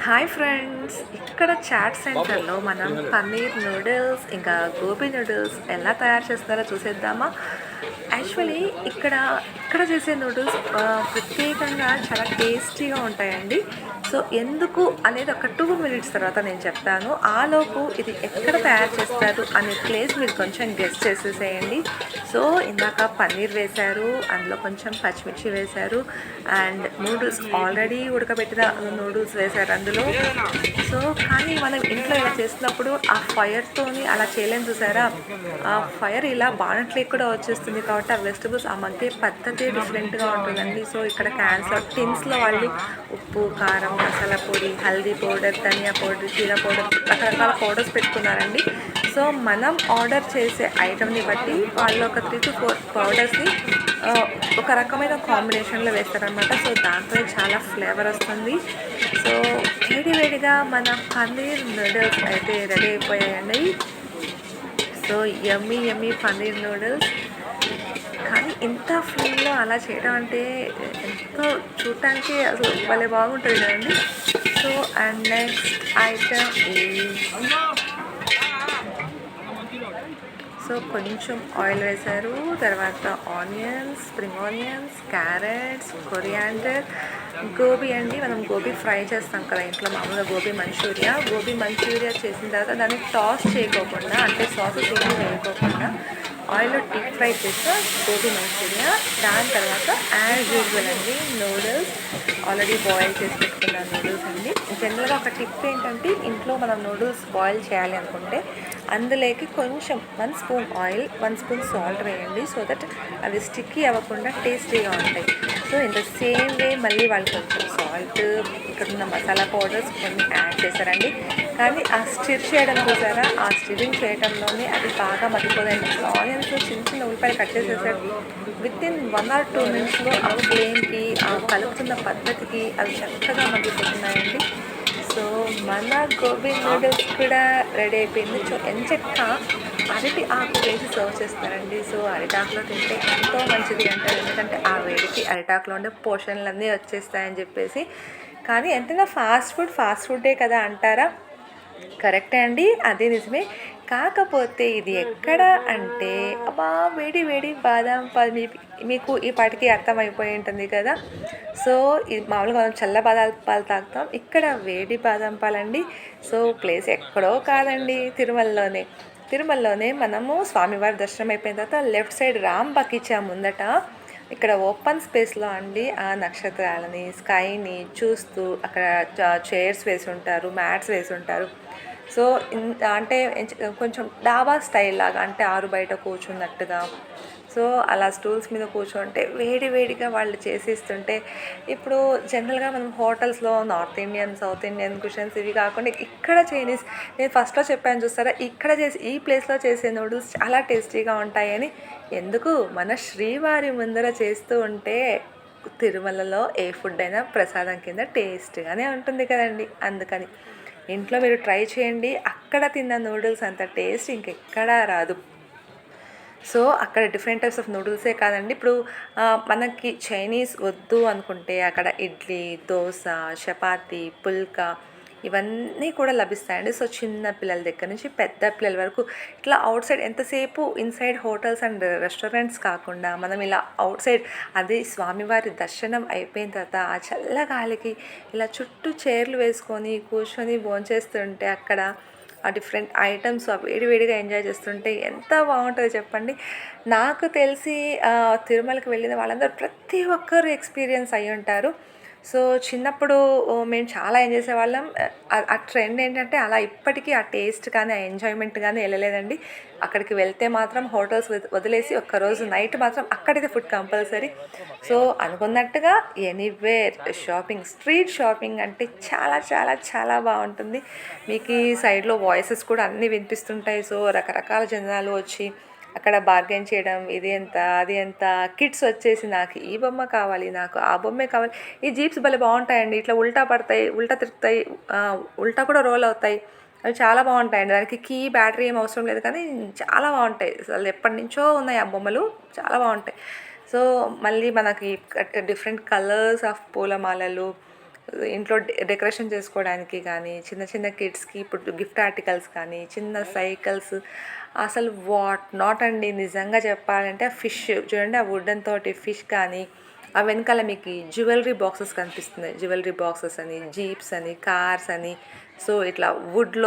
Hi friends, ఇక్కడ chat సెంటర్లో మనం పన్నీర్ నూడిల్స్ ఇంకా గోబీ నూడిల్స్ ఎలా తయారు చేస్తారో చూసేద్దామా. యాక్చువల్లీ ఇక్కడ చేసే నూడిల్స్ ప్రత్యేకంగా చాలా టేస్టీగా ఉంటాయండి. సో ఎందుకు అనేది ఒక 2 minutes తర్వాత నేను చెప్తాను. ఆలోపు ఇది ఎక్కడ తయారు చేస్తారు అనే ప్లేస్ మీరు కొంచెం గెస్ట్ చేసేసేయండి. సో ఇందాక పన్నీర్ వేశారు, అందులో కొంచెం పచ్చిమిర్చి వేశారు అండ్ నూడిల్స్ ఆల్రెడీ ఉడకబెట్టిన నూడిల్స్ వేశారు అందులో. సో కానీ మనం ఇంట్లో ఇలా చేసినప్పుడు ఆ ఫైర్తోని అలా చేయలేని చూసారా, ఆ ఫైర్ ఇలా బాణట్లేకి కూడా వచ్చేస్తుంది. కాబట్టి ఆ వెజిటబుల్స్ ఆ మధ్య పద్ధతి డిఫరెంట్గా ఉంటుందండి. సో ఇక్కడ క్యాన్స్లో టిన్స్లో వాళ్ళు ఉప్పు, కారం, మసాలా పొడి, హల్దీ పౌడర్, ధనియా పౌడర్, జీరా పౌడర్, రకరకాల పౌడర్స్ పెట్టుకున్నారండి. సో మనం ఆర్డర్ చేసే ఐటమ్ని బట్టి వాళ్ళు ఒక 3 to 4 పౌడర్స్ని ఒక రకమైన కాంబినేషన్లో వేస్తారనమాట. సో దాంతో చాలా ఫ్లేవర్ వస్తుంది. సో వేడివేడిగా మన పన్నీర్ నూడిల్స్ అయితే రెడీ అయిపోయాయండి. So yummy paneer noodles. కానీ ఇంత ఫ్లేమ్లో అలా చేయడం అంటే ఎంతో చూడటానికి అసలు భలే బాగుంటుంది కదండి. So and next item so కొంచెం ఆయిల్ వేశారు, తర్వాత onions, spring onions, carrots, coriander, gobi అండి. మనం గోబీ ఫ్రై చేస్తాం కదా ఇంట్లో మామూలుగా గోబీ మంచూరియా చేసిన తర్వాత దాన్ని టాస్ చేయకోకుండా, అంటే సాసెస్ ఏమీ వేయకోకుండా ఆయిల్లో డీప్ ఫ్రై చేసిన గోబీ మంచూరియా. దాని తర్వాత యాజ్ యూజువల్ అండి నూడిల్స్, ఆల్రెడీ బాయిల్ చేసి పెట్టుకున్న నూడిల్స్ అండి. జనరల్గా ఒక టిప్ ఏంటంటే, ఇంట్లో మనం నూడిల్స్ బాయిల్ చేయాలి అనుకుంటే అందులోకి కొంచెం 1 స్పూన్ ఆయిల్, 1 స్పూన్ సాల్ట్ వేయండి. సో దట్ అవి స్టిక్కీ అవ్వకుండా టేస్టీగా ఉంటాయి. So in the same way మళ్ళీ వాళ్ళు కొంచెం సాల్ట్, ఇక్కడ ఉన్న మసాలా పౌడర్స్ కొన్ని యాడ్ చేశారండి. కానీ ఆ స్టిర్ చేయడం చూసారా, ఆ స్టిరింగ్ చేయడంలోనే అది బాగా మగ్గిపోదండి. ఆనియన్స్ చిన్న చిన్న ఉల్లిపాయలు కట్ చేసేసాడు. వితిన్ 1 or 2 minutesలో ఆ ఫ్లేమ్కి, ఆ కలుపుతున్న పద్ధతికి అవి చక్కగా మగ్గిపోతున్నాయండి. సో మన గోబీ నూడిల్స్ కూడా రెడీ అయిపోయింది. సో ఎంచక్క అరటి ఆకు వేసి సర్వ్ చేస్తారండి. సో అరిటాకులో తింటే ఎంతో మంచిది అంటారు, ఎందుకంటే ఆ వేడికి అరిటాకులో ఉండే పోషణలన్నీ వచ్చేస్తాయని చెప్పేసి. కానీ ఎంతైనా ఫాస్ట్ ఫుడ్డే కదా అంటారా, కరెక్టే అండి, అదే నిజమే. కాకపోతే ఇది ఎక్కడ అంటే, అబ్బా వేడి వేడి బాదం పాలు, మీకు ఈ పాటికి అర్థమైపోయి ఉంటుంది కదా. సో ఇది మామూలుగా మనం చల్ల బాదం పాలు తాగుతాం, ఇక్కడ వేడి బాదం పాలండి. సో ప్లేస్ ఎక్కడో కాదండి, తిరుమలలోనే మనము స్వామివారి దర్శనం అయిపోయిన తర్వాత లెఫ్ట్ సైడ్ రామ్ బకీచా ముందట ఇక్కడ ఓపెన్ స్పేస్లో అండి ఆ నక్షత్రాలని, స్కైని చూస్తూ అక్కడ చైర్స్ వేసి ఉంటారు, మ్యాట్స్ వేసి ఉంటారు. సో అంటే కొంచెం డాబా స్టైల్ లాగా, అంటే ఆరు బయట కూర్చున్నట్టుగా. సో అలా స్టూల్స్ మీద కూర్చుంటే వేడిగా వాళ్ళు చేసిస్తుంటే, ఇప్పుడు జనరల్గా మనం హోటల్స్లో north Indian, south Indian cushions ఇవి కాకుండా ఇక్కడ చైనీస్, నేను ఫస్ట్లో చెప్పాను చూస్తారా, ఇక్కడ చేసి ఈ ప్లేస్లో చేసే నూడిల్స్ చాలా టేస్టీగా ఉంటాయని. ఎందుకు, మన శ్రీవారి ముందర చేస్తూ ఉంటే తిరుమలలో ఏ ఫుడ్ అయినా ప్రసాదం కింద టేస్ట్గానే ఉంటుంది కదండి. అందుకని ఇంట్లో మీరు ట్రై చేయండి, అక్కడ తిన్న నూడిల్స్ అంత టేస్ట్ ఇంకెక్కడా రాదు. సో అక్కడ డిఫరెంట్ టైప్స్ ఆఫ్ నూడిల్సే కాదండి, ఇప్పుడు మనకి చైనీస్ వద్దు అనుకుంటే అక్కడ ఇడ్లీ, దోశ, చపాతీ, పుల్కా ఇవన్నీ కూడా లభిస్తాయండి. సో చిన్న పిల్లల దగ్గర నుంచి పెద్ద పిల్లల వరకు ఇట్లా అవుట్ సైడ్, ఎంతసేపు ఇన్సైడ్ హోటల్స్ అండ్ రెస్టారెంట్స్ కాకుండా మనం ఇలా అవుట్ సైడ్, అది స్వామివారి దర్శనం అయిపోయిన తర్వాత ఆ చల్లగాలికి ఇలా చుట్టూ చైర్లు వేసుకొని కూర్చొని భోంచేస్తుంటే అక్కడ ఆ డిఫరెంట్ ఐటమ్స్ వేడిగా ఎంజాయ్ చేస్తుంటే ఎంత బాగుంటుందో చెప్పండి. నాకు తెలిసి తిరుమలకి వెళ్ళిన వాళ్ళందరూ ప్రతి ఒక్కరు ఎక్స్పీరియన్స్ అయ్యి ఉంటారు. సో చిన్నప్పుడు మేము చాలా ఎంజాయ్ చేసేవాళ్ళం. ఆ ట్రెండ్ ఏంటంటే అలా ఇప్పటికీ ఆ టేస్ట్ కానీ ఆ ఎంజాయ్మెంట్ కానీ వెళ్ళలేదండి. అక్కడికి వెళ్తే మాత్రం హోటల్స్ వదిలేసి ఒక్కరోజు నైట్ మాత్రం అక్కడికి ఫుడ్ కంపల్సరీ. సో అనుకున్నట్టుగా ఎనీవేర్ స్ట్రీట్ షాపింగ్ అంటే చాలా చాలా చాలా బాగుంటుంది. మీకు ఈ సైడ్లో వాయిసెస్ కూడా అన్నీ వినిపిస్తుంటాయి. సో రకరకాల జనాలు వచ్చి అక్కడ బార్గెన్ చేయడం, ఇది ఎంత అది ఎంత, కిడ్స్ వచ్చేసి నాకు ఈ బొమ్మ కావాలి, నాకు ఆ బొమ్మే కావాలి. ఈ జీప్స్ భలే బాగుంటాయండి, ఇట్లా ఉల్టా పడతాయి, ఉల్టా తిరుగుతాయి, ఉల్టా కూడా రోల్ అవుతాయి. అవి చాలా బాగుంటాయండి. దానికి బ్యాటరీ ఏం అవసరం లేదు, కానీ చాలా బాగుంటాయి. అసలు ఎప్పటి నుంచో ఉన్నాయి ఆ బొమ్మలు, చాలా బాగుంటాయి. సో మళ్ళీ మనకి డిఫరెంట్ కలర్స్ ఆఫ్ పూలమాలలు, ఇంట్లో డెకరేషన్ చేసుకోవడానికి కానీ, చిన్న చిన్న కిడ్స్కి ఇప్పుడు గిఫ్ట్ ఆర్టికల్స్ కానీ, చిన్న సైకిల్స్, అసలు వాట్ నాట్ అండి. నిజంగా చెప్పాలంటే ఆ ఫిష్ చూడండి, ఆ వుడెన్ తోటి ఫిష్ కానీ, ఆ వెనకాల మీకు జ్యువెలరీ బాక్సెస్ కనిపిస్తున్నాయి. జ్యువెలరీ బాక్సెస్ అని, జీప్స్ అని, కార్స్ అని, సో ఇట్లా వుడ్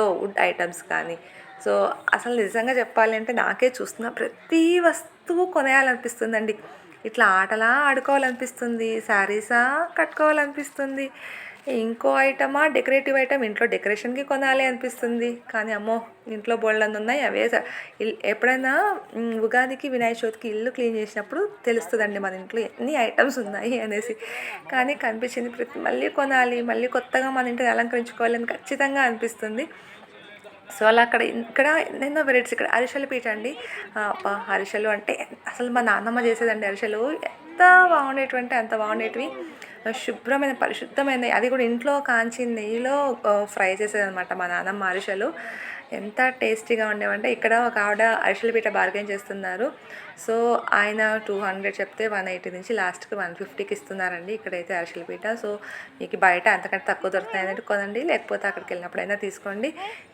ఐటమ్స్ కానీ, సో అసలు నిజంగా చెప్పాలి అంటే నాకే చూస్తున్న ప్రతి వస్తువు కొనేయాలనిపిస్తుందండి. ఇట్లా ఆటలా ఆడుకోవాలనిపిస్తుంది, శారీసా కట్టుకోవాలనిపిస్తుంది, ఇంకో ఐటమా డెకరేటివ్ ఐటమ్ ఇంట్లో డెకరేషన్కి కొనాలి అనిపిస్తుంది. కానీ అమ్మో, ఇంట్లో బోల్డన్ని ఉన్నాయి అవే ఎప్పుడైనా ఉగాదికి వినాయక చవితికి ఇల్లు క్లీన్ చేసినప్పుడు తెలుస్తుందండి మన ఇంట్లో ఎన్ని ఐటమ్స్ ఉన్నాయి అనేసి. కానీ కనిపించింది మళ్ళీ కొనాలి, మళ్ళీ కొత్తగా మన ఇంటిని అలంకరించుకోవాలని ఖచ్చితంగా అనిపిస్తుంది. సో అలా ఇక్కడ ఎన్నెన్నో వెరైటీస్. ఇక్కడ అరిసెల పీట అండి. అరిసెలు అంటే అసలు మా నాన్నమ్మ చేసేదండి అరిసెలు. ఎంత బాగుండేటివి అంటే అంత బాగుండేటివి. శుభ్రమైన పరిశుద్ధమైన, అది కూడా ఇంట్లో కాంచి నెయ్యిలో ఫ్రై చేసేదనమాట మా నాన్నమ్మ అరిసెలు. ఎంత టేస్టీగా ఉండేవంటే ఇక్కడ ఒక ఆవిడ అరిసెల పీట బార్గెన్ చేస్తున్నారు. సో ఆయన 200 చెప్తే 180 నుంచి లాస్ట్కి 150కి ఇస్తున్నారండి ఇక్కడైతే అరిసెల పీట. సో మీకు బయట అంతకంటే తక్కువ దొరుకుతాయి కొనండి, లేకపోతే అక్కడికి వెళ్ళినప్పుడైనా తీసుకోండి.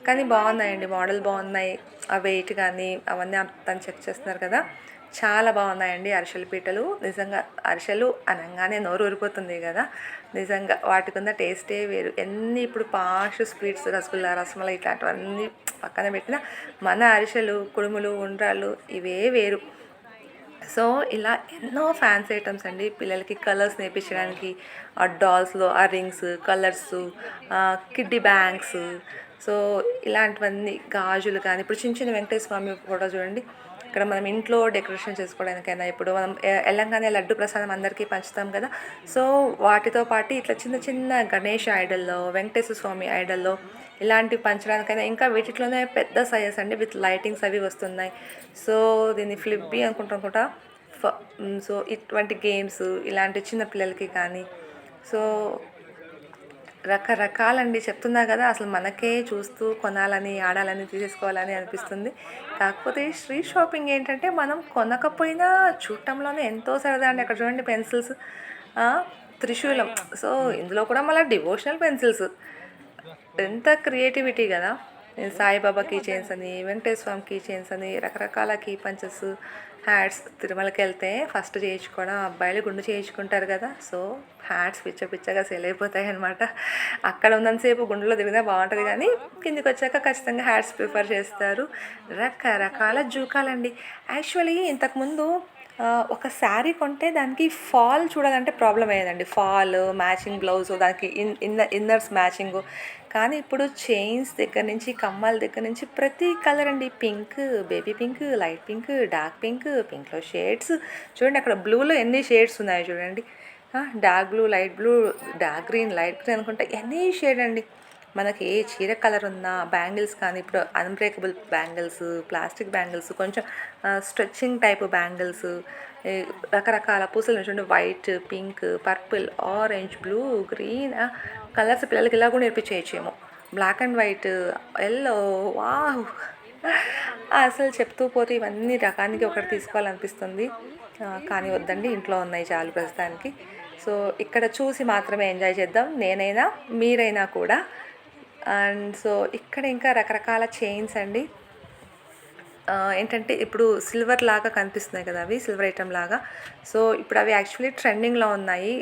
కానీ బాగున్నాయండి, మోడల్ బాగున్నాయి. ఆ వెయిట్ కానీ అవన్నీ తను చెక్ చేస్తున్నారు కదా, చాలా బాగున్నాయండి అరిసెల పీటలు. నిజంగా అరిసెలు అనగానే నోరు ఊరిపోతుంది కదా, నిజంగా వాటికి ఉన్న టేస్టే వేరు. ఎన్ని ఇప్పుడు పాష్ స్వీట్స్, రసగుల్లా, రసమలై ఇట్లాంటివన్నీ పక్కన పెట్టిన మన అరిసెలు, కుడుములు, ఉండ్రాళ్ళు ఇవే వేరు. సో ఇలా ఎన్నో ఫ్యాన్సీ ఐటమ్స్ అండి. పిల్లలకి కలర్స్ నేర్పించడానికి ఆ డాల్స్లో ఆ rings, colours, kiddie bangs, so ఇలాంటివన్నీ గాజులు కానీ, ఇప్పుడు చిన్న చిన్న వెంకటేశ్వర స్వామి ఫోటో చూడండి. ఇక్కడ మనం ఇంట్లో డెకరేషన్ చేసుకోవడానికైనా, ఇప్పుడు మనం వెళ్ళంగానే లడ్డు ప్రసాదం అందరికీ పంచుతాం కదా, సో వాటితో పాటు ఇట్లా చిన్న చిన్న గణేష్ ఐడల్లో, వెంకటేశ్వర స్వామి ఐడల్లో ఇలాంటివి పంచడానికైనా, ఇంకా వీటిలోనే పెద్ద సైజెస్ అండి విత్ లైటింగ్స్ అవి వస్తున్నాయి. సో దీన్ని ఫ్లిప్పీ అనుకుంటా. సో ఇటువంటి గేమ్స్ ఇలాంటి చిన్న పిల్లలకి కానీ, సో రకరకాలండి. చెప్తున్నా కదా, అసలు మనకే చూస్తూ కొనాలని, ఆడాలని, తీసేసుకోవాలని అనిపిస్తుంది. కాకపోతే స్ట్రీట్ షాపింగ్ ఏంటంటే మనం కొనకపోయినా చూడటంలోనే ఎంతో సరదా అండి. అక్కడ చూడండి పెన్సిల్స్, త్రిశూలం, సో ఇందులో కూడా మళ్ళీ డివోషనల్ పెన్సిల్స్, ఎంత క్రియేటివిటీ కదా. సాయిబాబా కీ చైన్స్ అని, వెంకటేశ్వర స్వామి కీ చైన్స్ అని, రకరకాల కీ పంచెస్, హ్యాట్స్. తిరుమలకి వెళ్తే ఫస్ట్ చేయించుకోవడం అబ్బాయిలు గుండు చేయించుకుంటారు కదా, సో హ్యాట్స్ పిచ్చగా సేల్ అయిపోతాయి అనమాట. అక్కడ ఉన్నంతసేపు గుండెలో దిగినా బాగుంటుంది, కానీ కిందికి వచ్చాక ఖచ్చితంగా హ్యాట్స్ ప్రిఫర్ చేస్తారు. రకరకాల జూకాలండి. యాక్చువల్లీ ఇంతకుముందు ఒక శారీ కొంటే దానికి ఫాల్ చూడాలంటే ప్రాబ్లం అయ్యేదండి. ఫాల్, మ్యాచింగ్ బ్లౌజ్, దానికి ఇన్నర్స్ మ్యాచింగ్. కానీ ఇప్పుడు చైన్స్ దగ్గర నుంచి, కమ్మల దగ్గర నుంచి ప్రతి కలర్ అండి. Pink, baby pink, light pink, dark pink, పింక్లో షేడ్స్ చూడండి. అక్కడ బ్లూలో ఎన్ని షేడ్స్ ఉన్నాయో చూడండి. Dark blue, light blue, dark green, light green అనుకుంటా ఎనీ షేడ్ అండి. మనకి ఏ చీర కలర్ ఉన్నా, బ్యాంగిల్స్ కానీ ఇప్పుడు అన్బ్రేకబుల్ బ్యాంగిల్స్, ప్లాస్టిక్ బ్యాంగిల్స్, కొంచెం స్ట్రెచ్చింగ్ టైప్ బ్యాంగిల్స్, రకరకాల పూసలు చూడండి. White, pink, purple, orange, blue, green colours పిల్లలకి ఇలా కూడా నేర్పించేయచ్చేమో. Black and white, yellow, wow, అసలు చెప్తూ పోతే ఇవన్నీ రకానికి ఒకటి తీసుకోవాలనిపిస్తుంది. కానీ వద్దండి, ఇంట్లో ఉన్నాయి చాలు ప్రస్తుతానికి. సో ఇక్కడ చూసి మాత్రమే ఎంజాయ్ చేద్దాం, నేనైనా మీరైనా కూడా. అండ్ సో ఇక్కడ ఇంకా రకరకాల చైన్స్ అండి. ఏంటంటే ఇప్పుడు సిల్వర్ లాగా కనిపిస్తున్నాయి కదా, అవి సిల్వర్ ఐటమ్ లాగా. సో ఇప్పుడు అవి యాక్చువల్లీ ట్రెండింగ్లో ఉన్నాయి.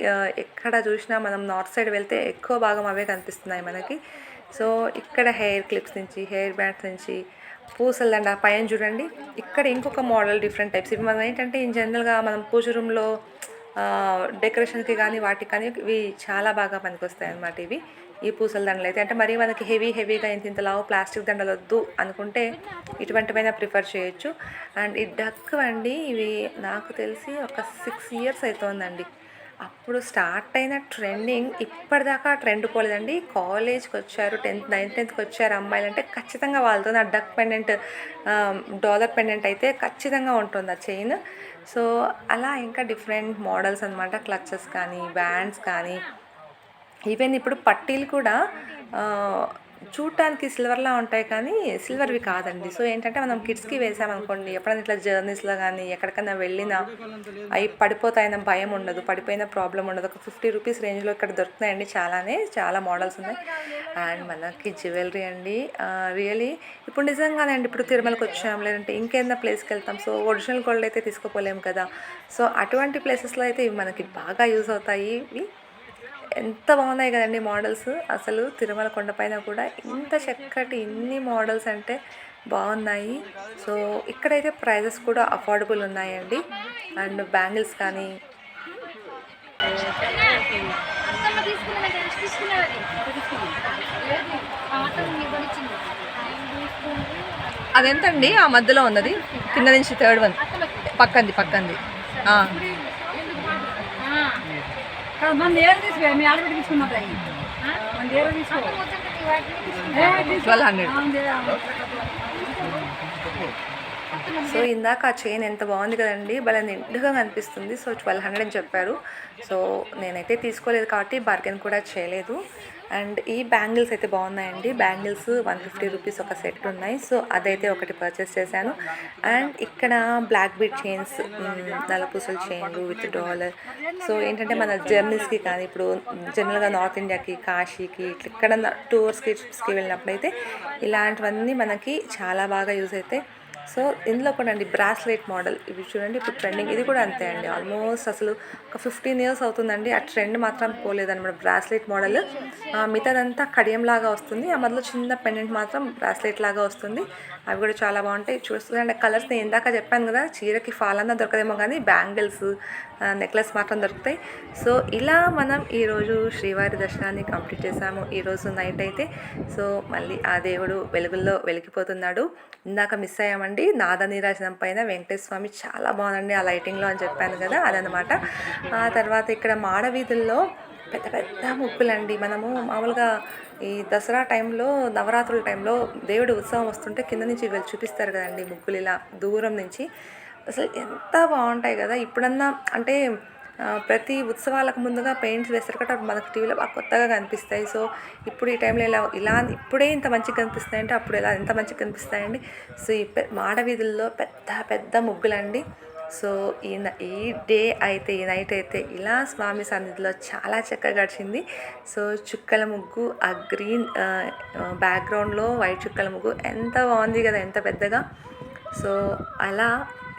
ఎక్కడ చూసినా మనం నార్త్ సైడ్ వెళ్తే ఎక్కువ భాగం అవే కనిపిస్తున్నాయి మనకి. సో ఇక్కడ హెయిర్ క్లిప్స్ నుంచి, హెయిర్ బ్యాండ్స్ నుంచి, పూసలండి. ఆ పైన చూడండి, ఇక్కడ ఇంకొక మోడల్ డిఫరెంట్ టైప్స్. ఇవి మనం ఏంటంటే ఇన్ జనరల్గా మనం పూజ రూమ్లో డెకరేషన్కి కానీ వాటికి కానీ ఇవి చాలా బాగా పనికొస్తాయి అన్నమాట. ఇవి ఈ పూసల దండలు అయితే, అంటే మరీ మనకి హెవీగా ఇంత లావు ప్లాస్టిక్ దండలు వద్దు అనుకుంటే ఇటువంటివైనా ప్రిఫర్ చేయొచ్చు. అండ్ ఈ డక్ అండి, ఇవి నాకు తెలిసి ఒక 6 years అవుతుందండి. అప్పుడు స్టార్ట్ అయిన ట్రెండింగ్ ఇప్పటిదాకా ట్రెండ్ పోలేదండి. కాలేజ్కి వచ్చారు, 10th 9th 10thకి వచ్చారు అమ్మాయిలు అంటే ఖచ్చితంగా వాళ్ళతో ఆ డక్ పెండెంట్, డాలర్ పెండెంట్ అయితే ఖచ్చితంగా ఉంటుంది ఆ చైన్. సో అలా ఇంకా డిఫరెంట్ మోడల్స్ అనమాట. క్లచెస్ కానీ, బ్యాండ్స్ కానీ, ఈవెన్ ఇప్పుడు పట్టీలు కూడా చూడటానికి సిల్వర్లా ఉంటాయి కానీ సిల్వర్వి కాదండి. సో ఏంటంటే మనం కిడ్స్కి వేసామనుకోండి, ఎప్పుడైనా ఇట్లా జర్నీస్లో కానీ ఎక్కడికైనా వెళ్ళినా అవి పడిపోతాయన్న భయం ఉండదు, పడిపోయిన ప్రాబ్లం ఉండదు. ఒక 50 రూపీస్ రేంజ్లో ఇక్కడ దొరుకుతున్నాయండి. చాలా మోడల్స్ ఉన్నాయి. అండ్ మనకి జ్యువెలరీ అండి, రియలీ ఇప్పుడు నిజంగానే అండి, ఇప్పుడు తిరుమలకి వచ్చాం లేదంటే ఇంకేదైనా ప్లేస్కి వెళ్తాం. సో ఒరిజినల్ గోల్డ్ అయితే తీసుకోపోలేము కదా. సో అటువంటి ప్లేసెస్లో అయితే ఇవి మనకి బాగా యూజ్ అవుతాయి. ఇవి ఎంత బాగున్నాయి కదండి మోడల్స్. అసలు తిరుమల కొండపైన కూడా ఇంత చక్కటి ఇన్ని మోడల్స్ అంటే బాగున్నాయి. సో ఇక్కడైతే ప్రైజెస్ కూడా అఫోర్డబుల్ ఉన్నాయండి. అండ్ బ్యాంగిల్స్ కానీ అదెంతండి ఆ మధ్యలో ఉన్నది, కింద నుంచి థర్డ్ వన్ పక్కంది. మన దగ్గర తీసుకో, మీ ఆడబిడ్డ తీసుకున్నా మన దగ్గర తీసుకో 1200. సో ఇందాక ఆ చైన్ ఎంత బాగుంది కదండి, భలే నిండుగా కనిపిస్తుంది. సో 1200 అని చెప్పారు. సో నేనైతే తీసుకోలేదు కాబట్టి బార్గెన్ కూడా చేయలేదు. అండ్ ఈ బ్యాంగిల్స్ అయితే బాగున్నాయండి. బ్యాంగిల్స్ 150 రూపీస్ ఒక సెట్ ఉన్నాయి. సో అదైతే ఒకటి పర్చేస్ చేశాను. అండ్ ఇక్కడ బ్లాక్ బీట్ చైన్స్, నల్లపూసల చైన్లు విత్ డాలర్. సో ఏంటంటే మన జర్నీస్కి కానీ, ఇప్పుడు జనరల్గా నార్త్ ఇండియాకి, కాశీకి, ఇట్లా ఇక్కడ టూర్స్కి, ట్రిప్స్కి వెళ్ళినప్పుడైతే ఇలాంటివన్నీ మనకి చాలా బాగా యూజ్ అవుతాయి. సో ఇందులో కూడా అండి బ్రాస్లెట్ మోడల్, ఇవి చూడండి ఇప్పుడు ట్రెండింగ్. ఇది కూడా అంతే అండి, ఆల్మోస్ట్ అసలు ఒక 15 years అవుతుందండి. ఆ ట్రెండ్ మాత్రం పోలేదన్నమాట. బ్రాస్లెట్ మోడల్ మిగతాదంతా కడియంలాగా వస్తుంది, ఆ మధ్యలో చిన్న పెండెంట్ మాత్రం బ్రాస్లెట్ లాగా వస్తుంది. అవి కూడా చాలా బాగుంటాయి. చూస్తుందంటే కలర్స్ నేను ఇందాక చెప్పాను కదా, చీరకి ఫాల్ అన్నా దొరకదేమో కానీ బ్యాంగిల్స్, నెక్లెస్ మాత్రం దొరుకుతాయి. సో ఇలా మనం ఈరోజు శ్రీవారి దర్శనాన్ని కంప్లీట్ చేసాము ఈరోజు నైట్ అయితే. సో మళ్ళీ ఆ దేవుడు వెలుగుల్లో వెలిగిపోతున్నాడు. ఇందాక మిస్ అయ్యామండి, నాద నీరాజనం పైన వెంకటేశ్వర స్వామి చాలా బాగుందండి ఆ లైటింగ్లో అని చెప్పాను కదా, అదనమాట. ఆ తర్వాత ఇక్కడ మాడవీధుల్లో పెద్ద పెద్ద ముగ్గులండి. మనము మామూలుగా ఈ దసరా టైంలో, నవరాత్రుల టైంలో దేవుడి ఉత్సవం వస్తుంటే కింద నుంచి వెళ్ళి చూపిస్తారు కదండి ముగ్గులు, ఇలా దూరం నుంచి. అసలు ఎంత బాగుంటాయి కదా. ఇప్పుడన్నా అంటే ప్రతి ఉత్సవాలకు ముందుగా పెయింట్స్ వేస్తారు కాబట్టి అప్పుడు మనకు టీవీలో బాగా కొత్తగా కనిపిస్తాయి. సో ఇప్పుడు ఈ టైంలో ఇలా ఇప్పుడే ఇంత మంచిగా కనిపిస్తాయంటే అప్పుడు ఎలా ఎంత మంచిగా కనిపిస్తాయండి. సో ఈ మాడవీధుల్లో పెద్ద పెద్ద ముగ్గులండి. సో ఈ డే అయితే, ఈ నైట్ అయితే ఇలా స్వామి సన్నిధిలో చాలా చక్కగా గడిచింది. సో చుక్కల ముగ్గు, ఆ గ్రీన్ బ్యాక్గ్రౌండ్లో వైట్ చుక్కల ముగ్గు ఎంత బాగుంది కదా, ఎంత పెద్దగా. సో అలా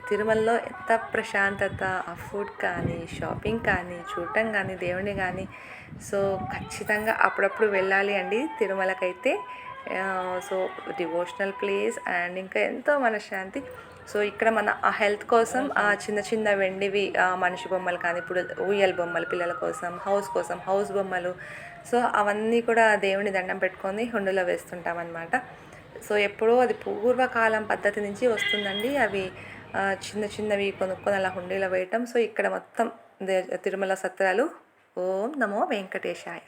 తిరుమలలో ఎంత ప్రశాంతత, ఆ ఫుడ్ కానీ, షాపింగ్ కానీ, చూడటం కానీ, దేవుని కానీ. సో ఖచ్చితంగా అప్పుడప్పుడు వెళ్ళాలి అండి తిరుమలకైతే. సో డివోషనల్ ప్లేస్ అండ్ ఇంకా ఎంతో మనశ్శాంతి. సో ఇక్కడ మన ఆ హెల్త్ కోసం ఆ చిన్న చిన్న వెండివి మనిషి బొమ్మలు కానీ, ఇప్పుడు ఊయల్ బొమ్మలు పిల్లల కోసం, హౌస్ బొమ్మలు. సో అవన్నీ కూడా దేవుని దండం పెట్టుకొని హుండీలో వేస్తుంటామన్నమాట. సో ఎప్పుడో అది పూర్వకాలం పద్ధతి నుంచి వస్తుందండి. అవి చిన్న చిన్నవి కొనుక్కొని అలా హుండీలో వేయటం. సో ఇక్కడ మొత్తం తిరుమల సత్రాలు. ఓం నమో వెంకటేశాయ.